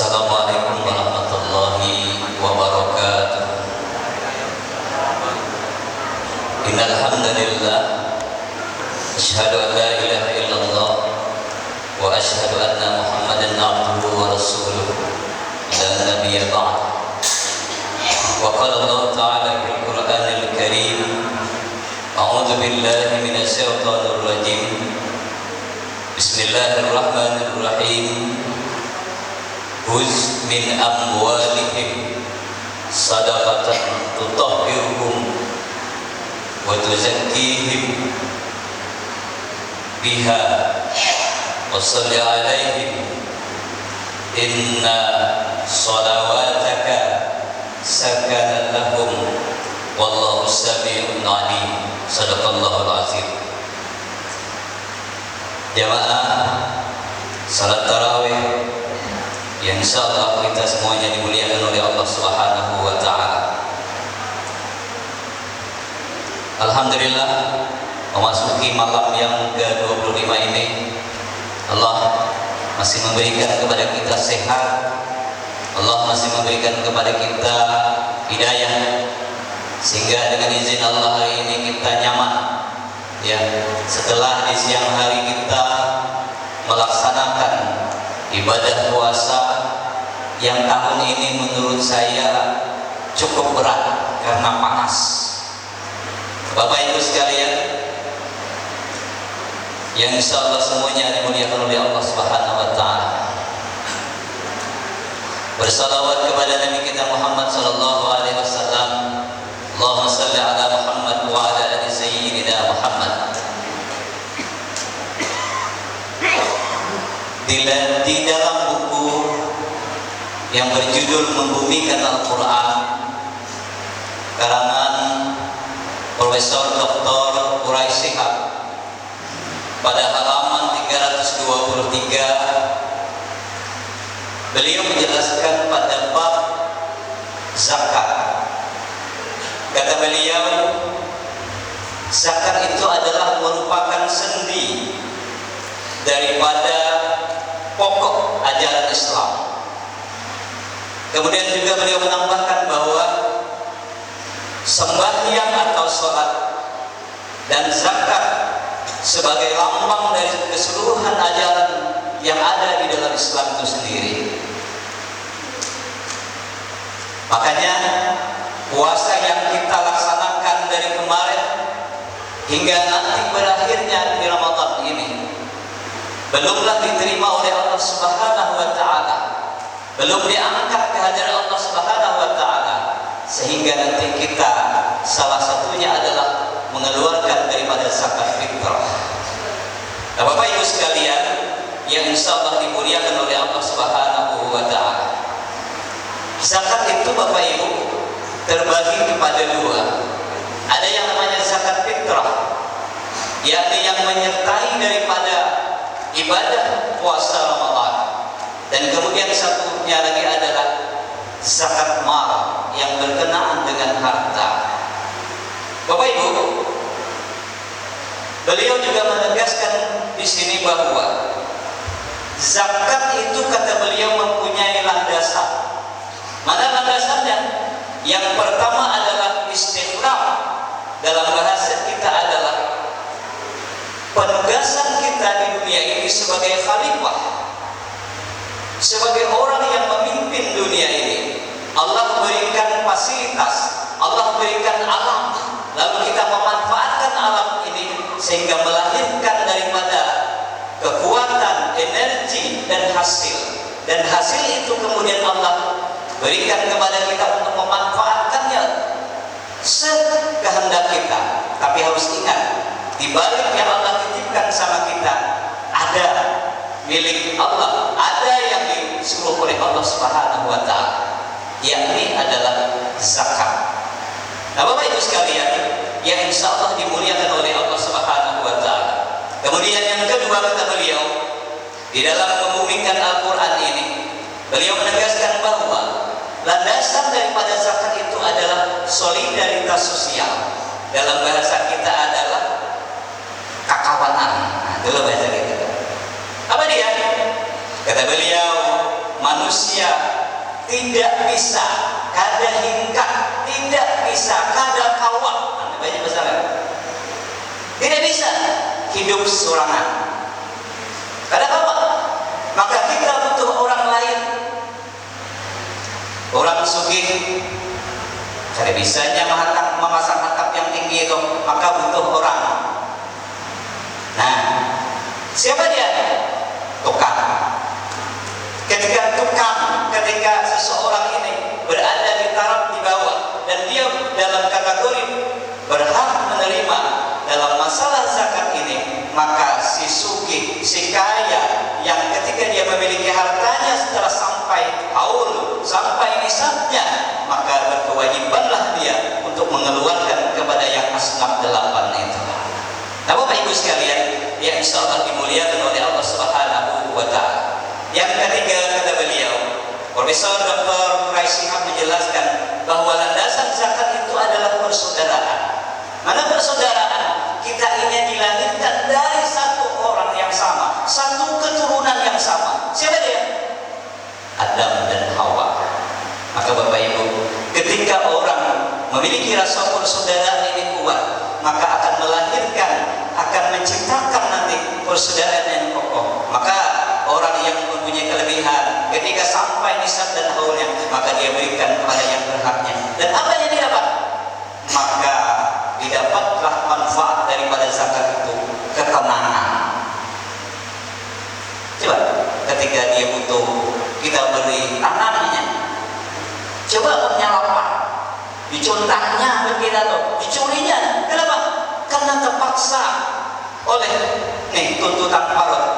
Assalamualaikum warahmatullahi wabarakatuh. Innal hamdalillah asyhadu an la ilaha illallah wa asyhadu anna Muhammadan abduhu wa rasuluh la nabiyya ba'd. Wa qala Allah ta'ala fil Qur'anil Karim, a'udzu billahi minasy syaithanir rajim. Bismillahirrahmanirrahim. Huz min amwalihim sadaqatan tutahhiruhum wa tuzakkihim biha wa shalli alaihim inna shalawataka sakanan lahum wallahu sami'un alim. Sadaqallahul azim. Jamaah salat tarawih yang insyaallah kita semuanya dimuliakan oleh Allah Subhanahu wa taala. Alhamdulillah, memasuki malam yang ke-25 ini Allah masih memberikan kepada kita sehat, Allah masih memberikan kepada kita hidayah, sehingga dengan izin Allah hari ini kita nyaman ya, setelah di siang hari kita melaksanakan ibadah puasa yang tahun ini menurut saya cukup berat karena panas. Bapak Ibu sekalian yang insyaallah semuanya dimuliakan oleh Allah Subhanahu wa taala, bersalawat kepada Nabi kita Muhammad sallallahu alaihi wasallam. Allahumma shalli ala Muhammad wa ala ali sayyidina Muhammad. Di dalam buku yang berjudul Membumikan Al-Quran karangan Profesor Dr. Quraisy Shihab, pada halaman 323 beliau menjelaskan pada bab zakat. Kata beliau, zakat itu adalah merupakan sendi daripada pokok ajaran Islam. Kemudian juga beliau menambahkan bahwa sembahyang atau sholat dan zakat sebagai lambang dari keseluruhan ajaran yang ada di dalam Islam itu sendiri. Makanya puasa yang kita laksanakan dari kemarin hingga nanti berakhirnya di Ramadan ini belumlah diterima oleh Allah Subhanahu wa taala, belum diangkat ke hadirat Allah Subhanahu wa taala, sehingga nanti kita salah satunya adalah mengeluarkan daripada zakat fitrah. Nah, Bapak Ibu sekalian yang insyaallah dimuliakan oleh Allah Subhanahu wa taala, zakat itu Bapak Ibu terbagi kepada dua. Ada yang namanya zakat fitrah, yakni yang menyertai daripada ibadah puasa Ramadan, dan kemudian satunya lagi adalah zakat mal yang berkenaan dengan harta. Bapak Ibu, beliau juga menegaskan di sini bahwa zakat itu kata beliau mempunyai landasan. Mana landasannya? Yang pertama adalah istighraq, dalam bahasa kita adalah penugasan kita di dunia ini sebagai khalifah, sebagai orang yang memimpin dunia ini. Allah berikan fasilitas, Allah berikan alam, lalu kita memanfaatkan alam ini sehingga melahirkan daripada kekuatan, energi dan hasil. Dan hasil itu kemudian Allah berikan kepada kita untuk memanfaatkannya sekehendak kita. Tapi harus ingat, di balik yang Allah titipkan sama kita ada milik Allah, ada yang disuruh oleh Allah Subhanahu wa taala, yakni adalah zakat. Nah, Bapak Ibu sekalian yang insyaallah dimuliakan oleh Allah Subhanahu wa taala. Kemudian yang kedua kata beliau, di dalam membumikan Al-Qur'an ini beliau menegaskan bahwa landasan daripada zakat itu adalah solidaritas sosial. Dalam bahasa kita adalah kakawanan. Nah, dulu bahasa kita. Apa dia? Kata beliau, manusia manusia tidak bisa kada hingkat, tidak bisa kada kawak. Banyak masalah. Tidak bisa hidup sorangan. Kada kawak. Maka kita butuh orang lain. Orang sugih kada bisanya memasang atap yang tinggi itu, maka butuh orang. Nah, siapa dia? Tukang. Ketika seseorang ini berada di taraf di bawah dan dia dalam kategori berhak menerima dalam masalah zakat ini, maka si sugih, si kaya yang ketika dia memiliki hartanya setelah sampai haul, sampai nisabnya, maka berkewajibanlah dia untuk mengeluarkan kepada yang asnaf 8 itu. Nah, Bapak Ibu sekalian, yang insyaallah dimuliakan oleh Allah Subhanahu wa taala. Yang ketiga, kata beliau, Profesor Dr. Raisihab menjelaskan bahwa landasan zakat itu adalah persaudaraan. Mana persaudaraan? Kita ini dilahirkan dari satu orang yang sama, satu keturunan yang sama. Siapa dia? Adam dan Hawa. Maka Bapak Ibu, ketika orang memiliki rasa persaudaraan ini kuat, maka akan melahirkan, akan menciptakan nanti persaudaraan yang kokoh. Maka orang yang mempunyai kelebihan ketika sampai nisab dan haulnya, maka dia berikan kepada yang berhaknya. Dan apa yang didapat? Maka didapatlah manfaat daripada zakat itu, ketenangan. Coba ketika dia butuh, kita beri tangannya. Coba menyalapa, dicontangnya begitu tuh, dicurinya. Kenapa? Karena terpaksa oleh tuntutan parut.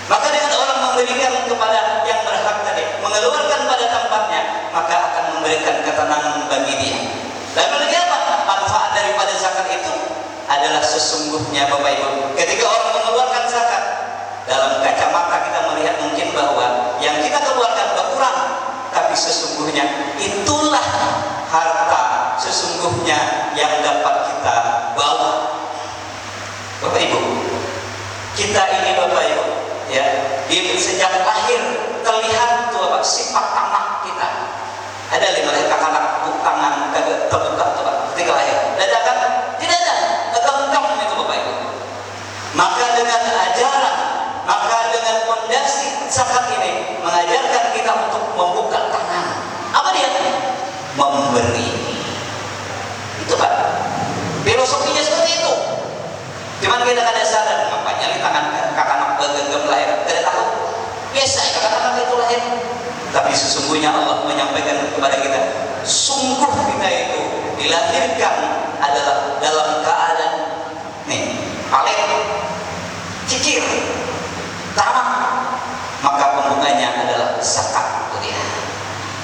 Maka dengan orang memberikan kepada yang berhak tadi, mengeluarkan pada tempatnya, maka akan memberikan ketenangan bagi dia. Lalu lagi apa? Manfaat daripada zakat itu adalah sesungguhnya Bapak Ibu, ketika orang mengeluarkan zakat, dalam kacamata kita melihat mungkin bahwa yang kita keluarkan berkurang, tapi sesungguhnya itulah harta sesungguhnya yang dapat kita bawa. Bapak Ibu, kita ini Bapak Ibu, ya, sejak lahir terlihat tuh Bapak sifat anak kita. Ada 5 anak tangan terbuka tuh Pak, ketika lahir. Dadakan tidak ada, tegak-tegak itu Bapak Ibu. Maka dengan ajaran, maka dengan fondasi zakat ini mengajarkan kita untuk membuka tangan. Apa dia? Memberi. Itu Pak. Filosofinya seperti itu. Cuman kita kada sadar, makanya di tangan kakak anak bergenggam lahir, tidak tahu. Biasa kakak anak itu lahir. Tapi sesungguhnya Allah menyampaikan kepada kita, sungguh kita itu dilahirkan adalah dalam keadaan paling cicir, tamak, maka pembukanya adalah zakat.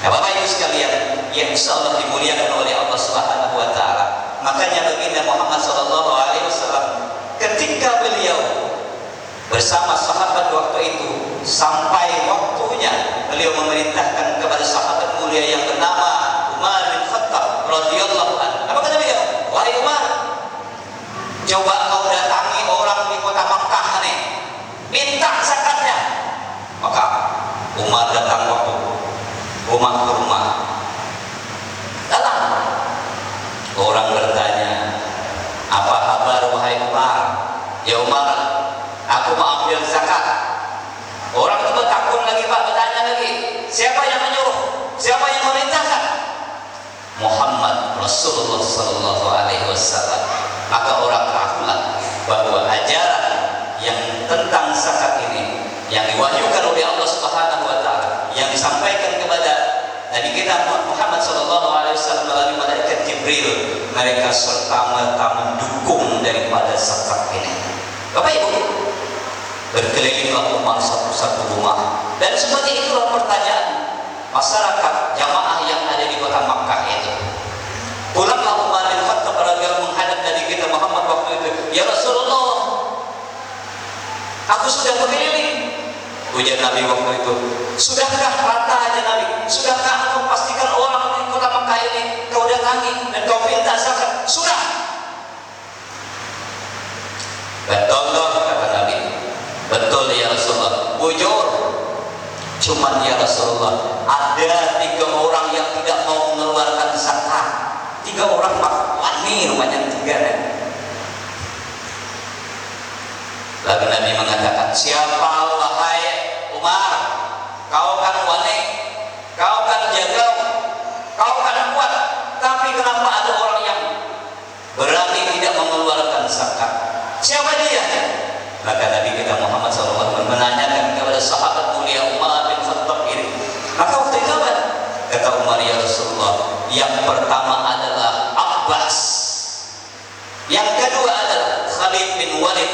Ya Bapak Ibu sekalian, yang insyaallah dimuliakan oleh Allah Subhanahu wa taala. Makanya baginda Muhammad sallallahu alaihi wasallam ketika beliau bersama sahabat waktu itu, sampai waktunya beliau memerintahkan kepada sahabat mulia yang bernama Umar bin Khattab radhiyallahu anhu. Apa kata beliau? Wahai Umar, coba kau datangi orang di kota Makkah nih, minta zakatnya. Maka Umar datang waktu rumah ke rumah. Datang. Orang bertanya, apa kabar wahai Umar? Ya Umar, aku mau ambil zakat. Orang itu bertakun lagi Pak, bertanya lagi, siapa yang menyuruh? Siapa yang memerintahkan? Muhammad Rasulullah sallallahu alaihi wasallam. Maka orang tahulah bahwa ajaran yang tentang zakat ini yang diwahyukan oleh Allah Subhanahu wa taala, yang disampaikan kepada Nabi kita Muhammad sallallahu alaihi wasallam melalui malaikat Jibril, mereka serta-merta mendukung daripada zakat ini. Bapak Ibu, berkelilinglah Umar satu-satu rumah, dan seperti itulah pertanyaan masyarakat jamaah yang ada di kota Makkah itu. Pulanglah Umar bin Khattab radhiyallahu menghadap Nabi kita Muhammad waktu itu, ya Rasulullah, aku sudah berkeliling. Ujar Nabi waktu itu, sudahkah rata aja Nabi? Sudahkah engkau pastikan orang di kota Makkah ini kau datangi dan kau minta zakat? Sudah. Betul loh, kata Nabi. Betul ya Rasulullah. Bujur. Cuman ya Rasulullah, ada 3 orang yang tidak mau mengeluarkan zakat. 3 orang Pak, wani rumahnya 3 kan? Lalu Nabi mengatakan, siapa wahai Umar? Kau kan wani, kau kan jago, kau kan kuat, tapi kenapa ada orang yang berani tidak mengeluarkan zakat? Siapa dia? Maka Nabi kita Muhammad SAW menanyakan kepada sahabat mulia Umar bin Khattab ini. Maka waktu itu apa? Kata Umar, ya Rasulullah, yang pertama adalah Abbas, yang kedua adalah Khalid bin Walid,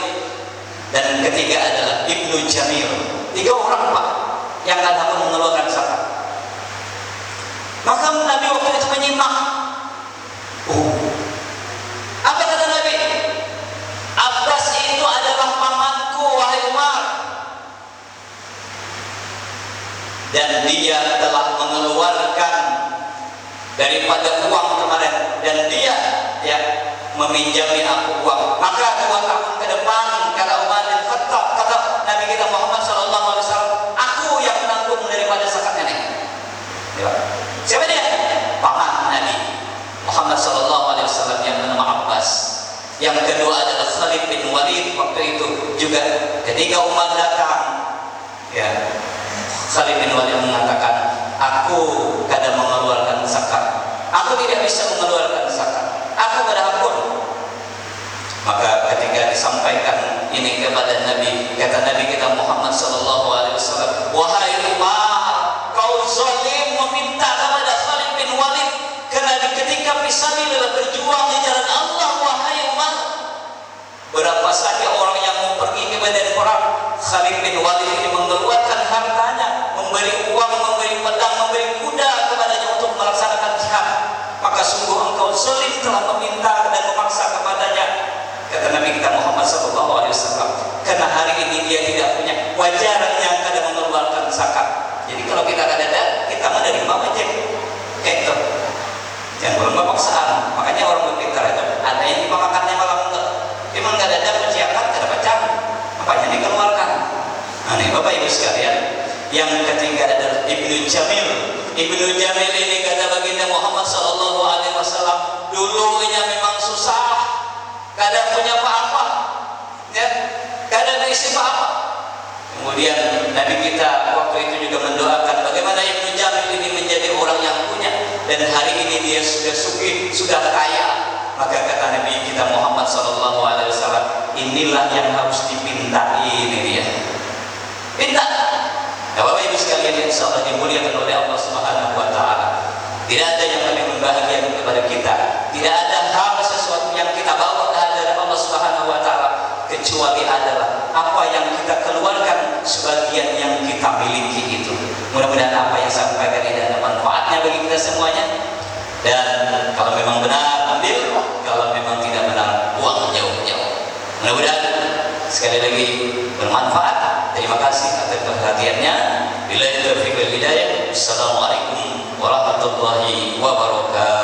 dan ketiga adalah Ibnu Jamil. 3 orang Pak yang tak dapat mengeluarkan zakat. Maka Nabi waktu itu menyimak. Apa kata Nabi? Abbas itu adalah pamanku wahai Umar, dan dia telah mengeluarkan daripada uang kemarin, dan dia ya meminjami aku uang. Maka 2 tahun ke depan, kata Umar bin Khattab, kata Nabi kita Muhammad SAW, aku yang menanggung daripada zakatnya nih. Siapa dia? Paman Nabi Muhammad SAW yang bernama Abbas. Yang kedua adalah Khalid bin Walid. Waktu itu juga ketika Umar datang, ya, Khalid bin Walid mengatakan, aku kadang mengeluarkan zakat, aku tidak bisa mengeluarkan zakat, aku berhakun. Maka ketika disampaikan ini kepada Nabi, kata Nabi kita Muhammad SAW, wahai Umar, kau zalim meminta kepada Khalid bin Walid, karena ketika fisabilillah berjuang di jalan Allah, wahai Umar, berapa saja orang yang mau pergi ke medan perang, Khalid bin Walid ini mengeluarkan hartanya, memberi uang, memberi pedang, memberi kuda kepadanya untuk melaksanakan jihad. Maka sungguh engkau zalim telah meminta dan memaksa kepadanya, kata Nabi kita Muhammad SAW, karena hari ini dia tidak punya, wajarnya kadang mengeluarkan zakat. Jadi kalau kita ada, kita mah dari mana aja kayak itu, yang belum paksaan. Makanya orang berpikir itu ada yang dimakannya malam enggak, memang nggak ada pensiapan, tidak baca, makanya dikeluarkan. Nah nih Bapak Ibu sekalian, yang ketiga adalah Ibnu Jamil. Ibnu Jamil ini kata baginda Muhammad SAW, dulunya memang susah, kadang punya apa-apa, ya, kadang isi apa-apa. Kemudian Nabi kita waktu itu juga mendoakan bagaimana Ibnu Jamil ini menjadi orang yang punya, dan hari ini dia sudah sugih, sudah kaya. Maka kata Nabi kita Muhammad SAW, inilah yang harus dipintai, ini dia. Pinta. Ya Bapak Ibu sekalian, insya Allah dimuliakan oleh Allah Subhanahu Wa Taala. Tidak ada yang lebih membahagiakan kepada kita. Tidak ada hal sesuatu yang kita bawa ke hadirat Allah Subhanahu Wa Taala kecuali adalah apa yang kita keluarkan, sebagian yang kita miliki itu. Mudah-mudahan apa yang saya sampaikan ini ada manfaatnya bagi kita semuanya. Dan kalau memang benar ambil, kalau memang tidak benar buang jauh-jauh. Mudah-mudahan sekali lagi bermanfaat. Terima kasih atas perhatiannya. Billahi taufiq wal hidayah. Assalamualaikum warahmatullahi wabarakatuh.